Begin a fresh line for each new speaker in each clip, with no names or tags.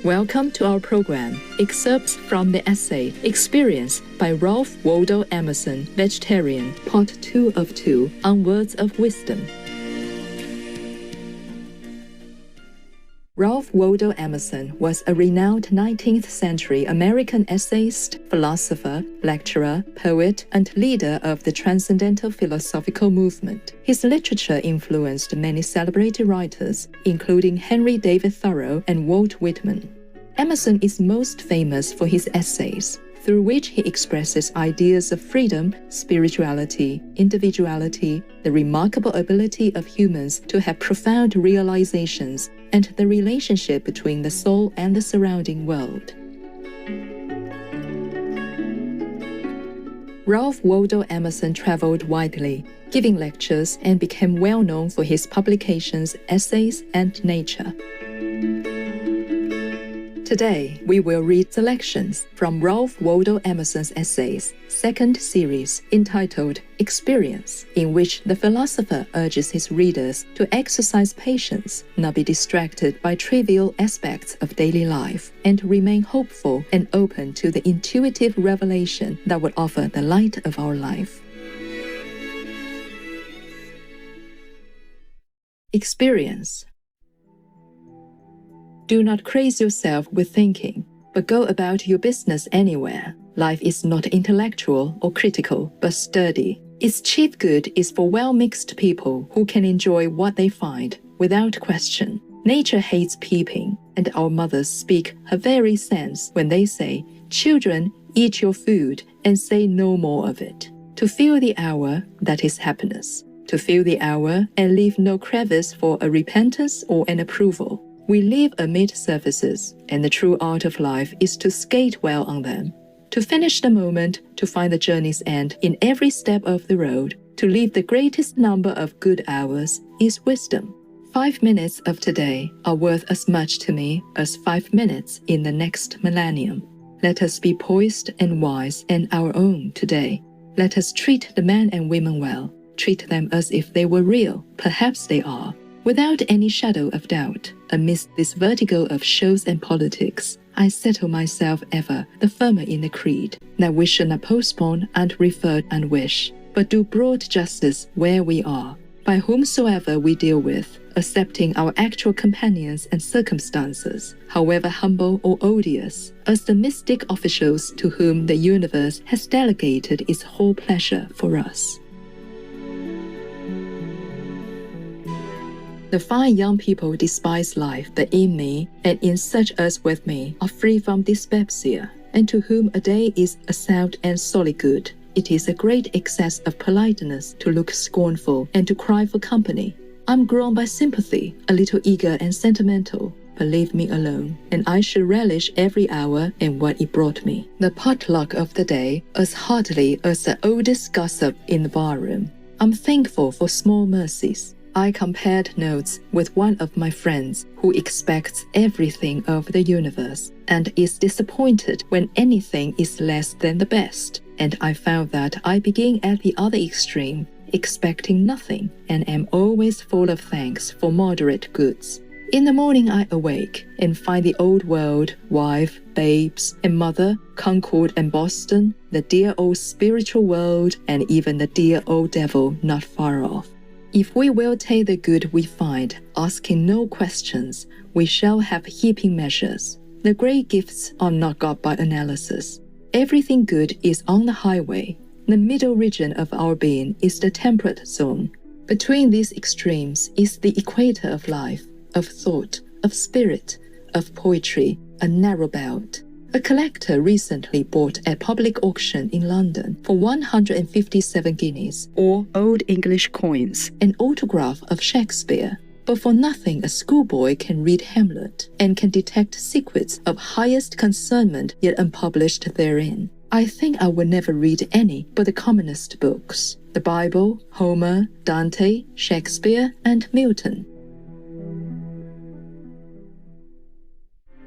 Welcome to our program, Excerpts from the Essay, Experience by Ralph Waldo Emerson, Vegetarian, Part 2 of 2, on Words of Wisdom. Ralph Waldo Emerson was a renowned 19th century American essayist, philosopher, lecturer, poet, and leader of the Transcendental Philosophical Movement. His literature influenced many celebrated writers, including Henry David Thoreau and Walt Whitman. Emerson is most famous for his essays, through which he expresses ideas of freedom, spirituality, individuality, the remarkable ability of humans to have profound realizations, and the relationship between the soul and the surrounding world. Ralph Waldo Emerson traveled widely, giving lectures, and became well known for his publications, essays, and nature. Today, we will read selections from Ralph Waldo Emerson's essays, second series, entitled Experience, in which the philosopher urges his readers to exercise patience, not be distracted by trivial aspects of daily life, and remain hopeful and open to the intuitive revelation that would offer the light of our life. Experience. Do not craze yourself with thinking, but go about your business anywhere. Life is not intellectual or critical, but sturdy. Its chief good is for well-mixed people who can enjoy what they find, without question. Nature hates peeping, and our mothers speak her very sense when they say, "Children, eat your food, and say no more of it." To fill the hour, that is happiness. To fill the hour and leave no crevice for a repentance or an approval. We live amid surfaces, and the true art of life is to skate well on them. To finish the moment, to find the journey's end in every step of the road, to live the greatest number of good hours, is wisdom. 5 minutes of today are worth as much to me as 5 minutes in the next millennium. Let us be poised and wise in our own today. Let us treat the men and women well, treat them as if they were real, perhaps they are. Without any shadow of doubt, amidst this vertigo of shows and politics, I settle myself ever the firmer in the creed, that we should not postpone and refer and wish, but do broad justice where we are, by whomsoever we deal with, accepting our actual companions and circumstances, however humble or odious, as the mystic officials to whom the universe has delegated its whole pleasure for us. The fine young people despise life, but in me, and in such as with me, are free from dyspepsia, and to whom a day is a sound and solid good. It is a great excess of politeness to look scornful and to cry for company. I'm grown by sympathy, a little eager and sentimental, but leave me alone, and I should relish every hour and what it brought me. The potluck of the day as heartily as the oldest gossip in the barroom. I'm thankful for small mercies. I compared notes with one of my friends who expects everything of the universe and is disappointed when anything is less than the best, and I found that I begin at the other extreme, expecting nothing, and am always full of thanks for moderate goods. In the morning I awake and find the old world, wife, babes, and mother, Concord and Boston, the dear old spiritual world, and even the dear old devil not far off. If we will take the good we find, asking no questions, we shall have heaping measures. The great gifts are not got by analysis. Everything good is on the highway. The middle region of our being is the temperate zone. Between these extremes is the equator of life, of thought, of spirit, of poetry, a narrow belt. A collector recently bought at public auction in London for 157 guineas, or Old English coins, an autograph of Shakespeare. But for nothing a schoolboy can read Hamlet, and can detect secrets of highest concernment yet unpublished therein. I think I will never read any but the commonest books, the Bible, Homer, Dante, Shakespeare, and Milton.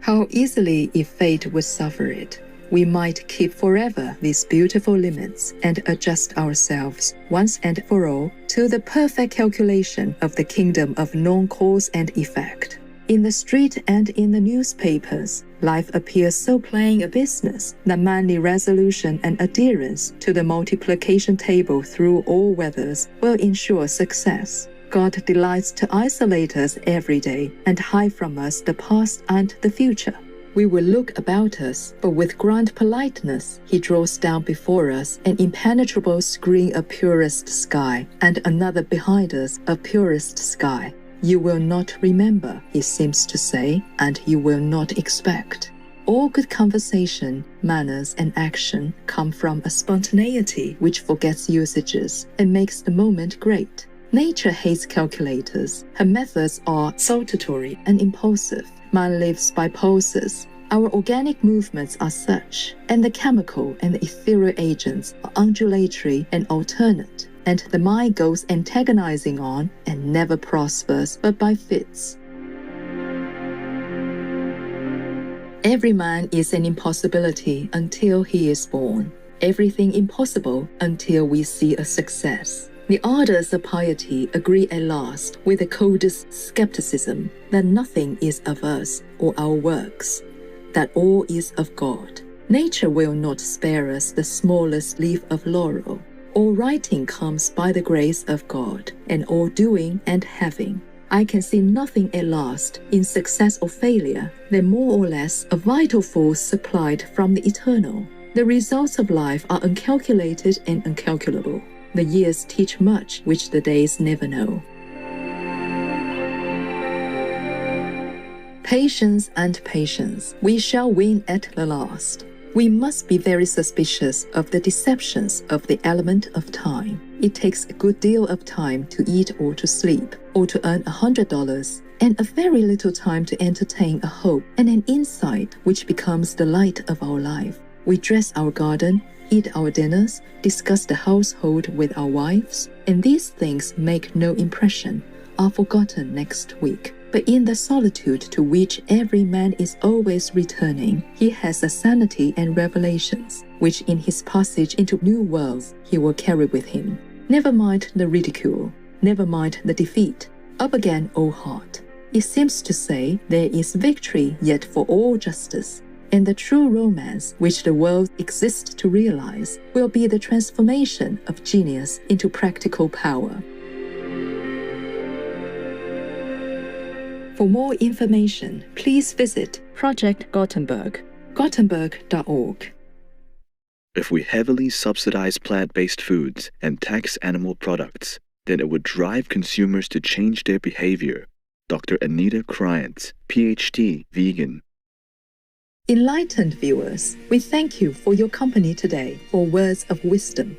How easily, if fate would suffer it, we might keep forever these beautiful limits and adjust ourselves once and for all to the perfect calculation of the kingdom of non-cause and effect. In the street and in the newspapers, life appears so plain a business that manly resolution and adherence to the multiplication table through all weathers will ensure success. God delights to isolate us every day and hide from us the past and the future. We will look about us, but with grand politeness, he draws down before us an impenetrable screen of purest sky, and another behind us of purest sky. You will not remember, he seems to say, and you will not expect. All good conversation, manners, and action come from a spontaneity which forgets usages and makes the moment great. Nature hates calculators. Her methods are saltatory and impulsive. Man lives by pulses. Our organic movements are such, and the chemical and the ethereal agents are undulatory and alternate. And the mind goes antagonizing on and never prospers but by fits. Every man is an impossibility until he is born. Everything impossible until we see a success. The ardors of piety agree at last with the coldest skepticism that nothing is of us or our works, that all is of God. Nature will not spare us the smallest leaf of laurel. All writing comes by the grace of God, and all doing and having. I can see nothing at last, in success or failure, than more or less a vital force supplied from the eternal. The results of life are uncalculated and uncalculable. The years teach much which the days never know. Patience and patience, we shall win at the last. We must be very suspicious of the deceptions of the element of time. It takes a good deal of time to eat or to sleep, or to earn $100, and a very little time to entertain a hope and an insight which becomes the light of our life. We dress our garden, eat our dinners, discuss the household with our wives, and these things make no impression, are forgotten next week. But in the solitude to which every man is always returning, he has a sanity and revelations, which in his passage into new worlds he will carry with him. Never mind the ridicule, never mind the defeat. Up again, O heart. It seems to say there is victory yet for all justice, and the true romance which the world exists to realize will be the transformation of genius into practical power. For more information, please visit Project Gutenberg, gutenberg.org.
If we heavily subsidize plant-based foods and tax animal products, then it would drive consumers to change their behavior. Dr. Anita Kryant, PhD, vegan.
Enlightened viewers, we thank you for your company today for words of wisdom.